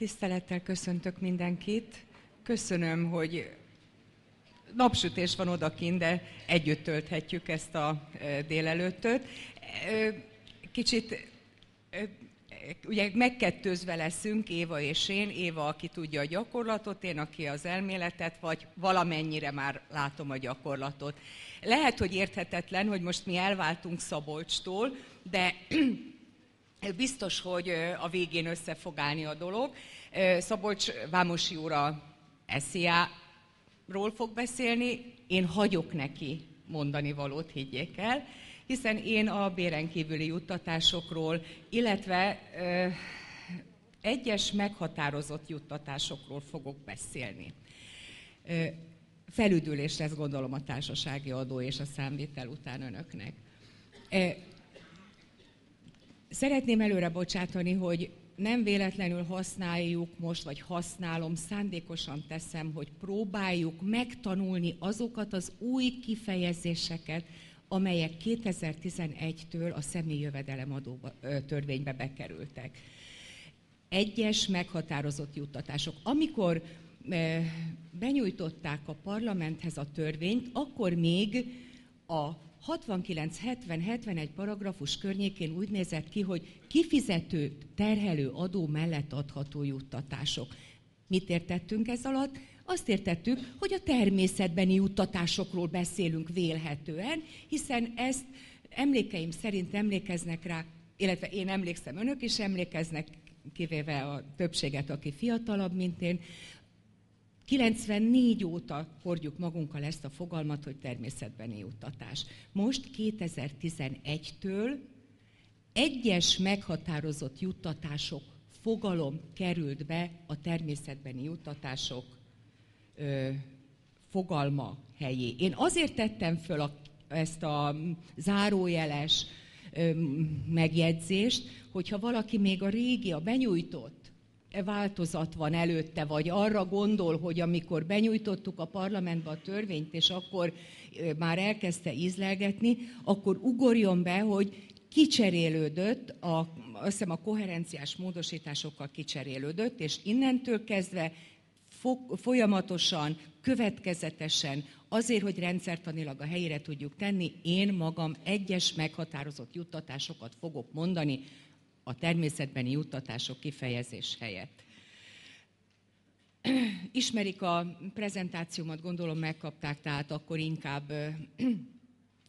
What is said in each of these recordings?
Tisztelettel köszöntök mindenkit. Köszönöm, hogy napsütés van odakint, de együtt tölthetjük ezt a délelőttöt. Kicsit ugye megkettőzve leszünk, Éva és én. Éva, aki tudja a gyakorlatot, én, aki az elméletet, vagy valamennyire már látom a gyakorlatot. Lehet, hogy érthetetlen, hogy most mi elváltunk Szabolcstól, de biztos, hogy a végén össze fog állni a dolog. Szabolcs Vámosi úr a SZIA-ról fog beszélni, én hagyok neki mondani valót, higgyék el, hiszen én a béren kívüli juttatásokról, illetve egyes meghatározott juttatásokról fogok beszélni. Felüdülés lesz, gondolom, a társasági adó és a számvitel után önöknek. Szeretném előre bocsátani, hogy nem véletlenül használjuk most, vagy használom, szándékosan teszem, hogy próbáljuk megtanulni azokat az új kifejezéseket, amelyek 2011-től a személyi jövedelemadó törvénybe bekerültek. Egyes meghatározott juttatások. Amikor benyújtották a parlamenthez a törvényt, akkor még a 69-70-71 paragrafus környékén úgy nézett ki, hogy kifizető terhelő adó mellett adható juttatások. Mit értettünk ez alatt? Azt értettük, hogy a természetbeni juttatásokról beszélünk vélhetően, hiszen ezt emlékeim szerint emlékeznek rá, illetve én emlékszem, önök is emlékeznek, kivéve a többséget, aki fiatalabb, mint én. 94 óta hordjuk magunkkal ezt a fogalmat, hogy természetbeni juttatás. Most 2011-től egyes meghatározott juttatások fogalom került be a természetbeni juttatások fogalma helyé. Én azért tettem föl ezt a zárójeles megjegyzést, hogyha valaki még a régi, a benyújtott változat van előtte, vagy arra gondol, hogy amikor benyújtottuk a parlamentbe a törvényt, és akkor már elkezdte ízlelgetni, akkor ugorjon be, hogy kicserélődött, azt hiszem a koherenciás módosításokkal kicserélődött, és innentől kezdve folyamatosan, következetesen, azért, hogy rendszertanilag a helyére tudjuk tenni, én magam egyes meghatározott juttatásokat fogok mondani a természetbeni juttatások kifejezés helyett. Ismerik a prezentációmat, gondolom megkapták, tehát akkor inkább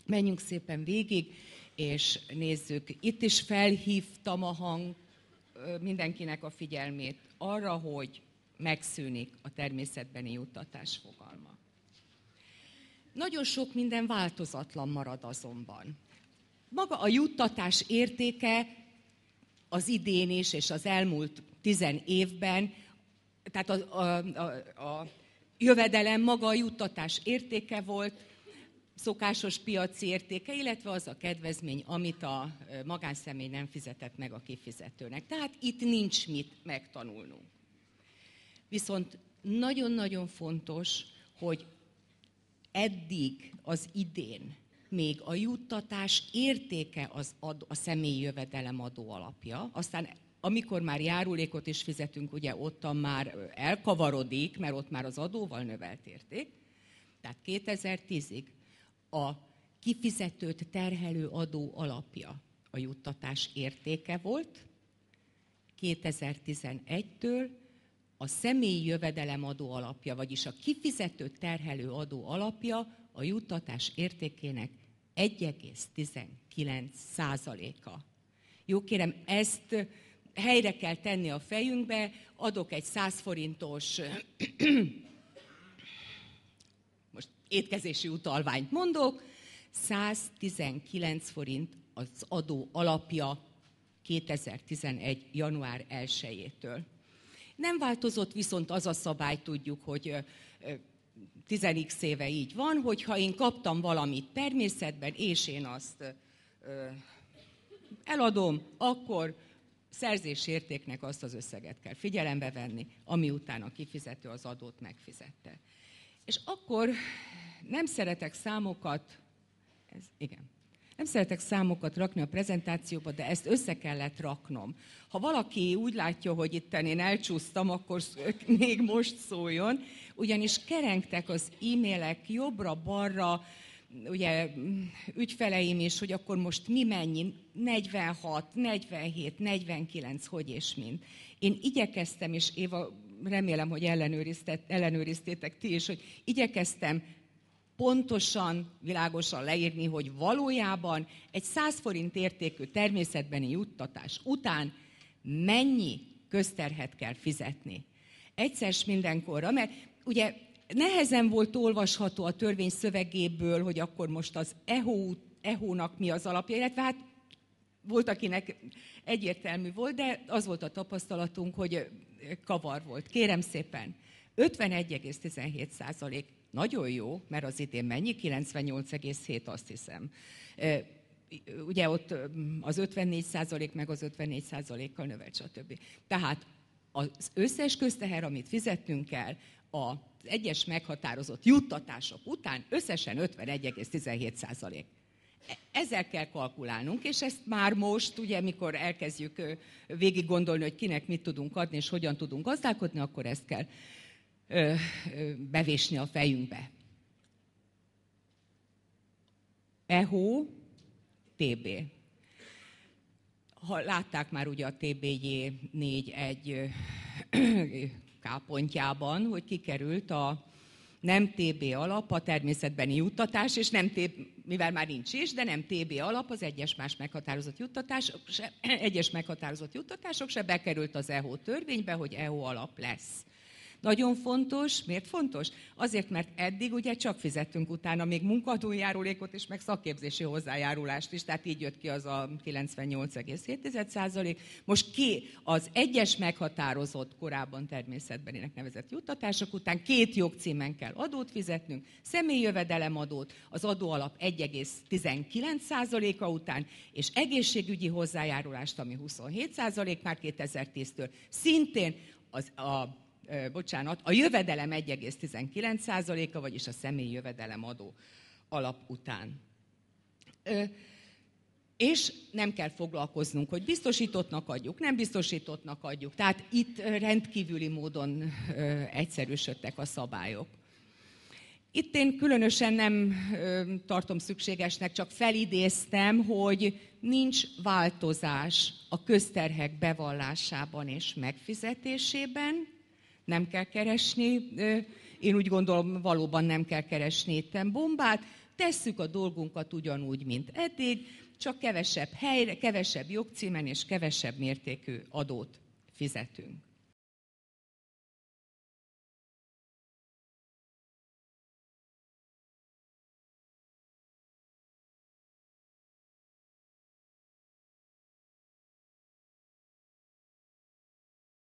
menjünk szépen végig, és nézzük. Itt is felhívtam a hang mindenkinek a figyelmét arra, hogy megszűnik a természetbeni juttatás fogalma. Nagyon sok minden változatlan marad azonban. Maga a juttatás értéke az idén is, és az elmúlt 10 évben, tehát a jövedelem maga a juttatás értéke volt, szokásos piaci értéke, illetve az a kedvezmény, amit a magánszemély nem fizetett meg a kifizetőnek. Tehát itt nincs mit megtanulnunk. Viszont nagyon-nagyon fontos, hogy eddig, az idén, még a juttatás értéke a személyi jövedelem adó alapja. Aztán amikor már járulékot is fizetünk, ugye ottan már elkavarodik, mert ott már az adóval növelt érték. Tehát 2010-ig a kifizetőt terhelő adó alapja a juttatás értéke volt. 2011-től a személyi jövedelem adó alapja, vagyis a kifizetőt terhelő adó alapja a juttatás értékének 1,19%-a. Jó, kérem, ezt helyre kell tenni a fejünkbe, adok egy 100 forintos most étkezési utalványt mondok, 119 forint az adó alapja 2011. január 1-től. Nem változott viszont az a szabály, tudjuk, hogy 10x éve így van, hogyha én kaptam valamit természetben, és én azt eladom, akkor szerzési értéknek azt az összeget kell figyelembe venni, ami után a kifizető az adót megfizette. És akkor nem szeretek számokat, igen, Nem szeretek számokat rakni a prezentációba, de ezt össze kellett raknom. Ha valaki úgy látja, hogy itt én elcsúsztam, akkor még most szóljon, ugyanis kerengtek az e-mailek jobbra-balra, ugye ügyfeleim is, hogy akkor most mi mennyi, 46, 47, 49, hogy és mind. Én igyekeztem, és Éva, remélem, hogy ellenőriztétek ti is, hogy igyekeztem pontosan, világosan leírni, hogy valójában egy 100 forint értékű természetbeni juttatás után mennyi közterhet kell fizetni. Egyszer s mindenkorra, mert ugye nehezen volt olvasható a törvény szövegéből, hogy akkor most az EHO-nak mi az alapja, illetve hát volt, akinek egyértelmű volt, de az volt a tapasztalatunk, hogy kavar volt. Kérem szépen, 51,17%. Nagyon jó, mert az idén mennyi? 98,7, azt hiszem. Ugye ott az 54% meg az 54%-kal növelt, stb. Tehát az összes közteher, amit fizettünk el, az egyes meghatározott juttatások után összesen 51,17%. Ezzel kell kalkulálnunk, és ezt már most, ugye, mikor elkezdjük végig gondolni, hogy kinek mit tudunk adni, és hogyan tudunk gazdálkodni, akkor ezt kell bevésni a fejünkbe. EHO, TB. Ha látták már ugye a TBJ 4.1 K pontjában, hogy kikerült a nem TB alap, a természetbeni juttatás, és nem mivel már nincs is, de nem TB alap, az egyes meghatározott juttatások se bekerült az EHO törvénybe, hogy EHO alap lesz. Nagyon fontos. Miért fontos? Azért, mert eddig ugye csak fizettünk utána még munkadójárulékot és meg szakképzési hozzájárulást is, tehát így jött ki az a 98,7%. Most ki az egyes meghatározott, korábban természetbeninek nevezett juttatások után 2 jogcímen kell adót fizetnünk, személyi jövedelemadót az adóalap 1,19%-a után, és egészségügyi hozzájárulást, ami 27% már 2010-től. Szintén a jövedelem 1,19%-a, vagyis a személyi jövedelemadó alap után. És nem kell foglalkoznunk, hogy biztosítottnak adjuk, nem biztosítottnak adjuk. Tehát itt rendkívüli módon egyszerűsödtek a szabályok. Itt én különösen nem tartom szükségesnek, csak felidéztem, hogy nincs változás a közterhek bevallásában és megfizetésében. Nem kell keresni, én úgy gondolom, valóban nem kell keresni itten bombát, tesszük a dolgunkat ugyanúgy, mint eddig, csak kevesebb helyre, kevesebb jogcímen és kevesebb mértékű adót fizetünk.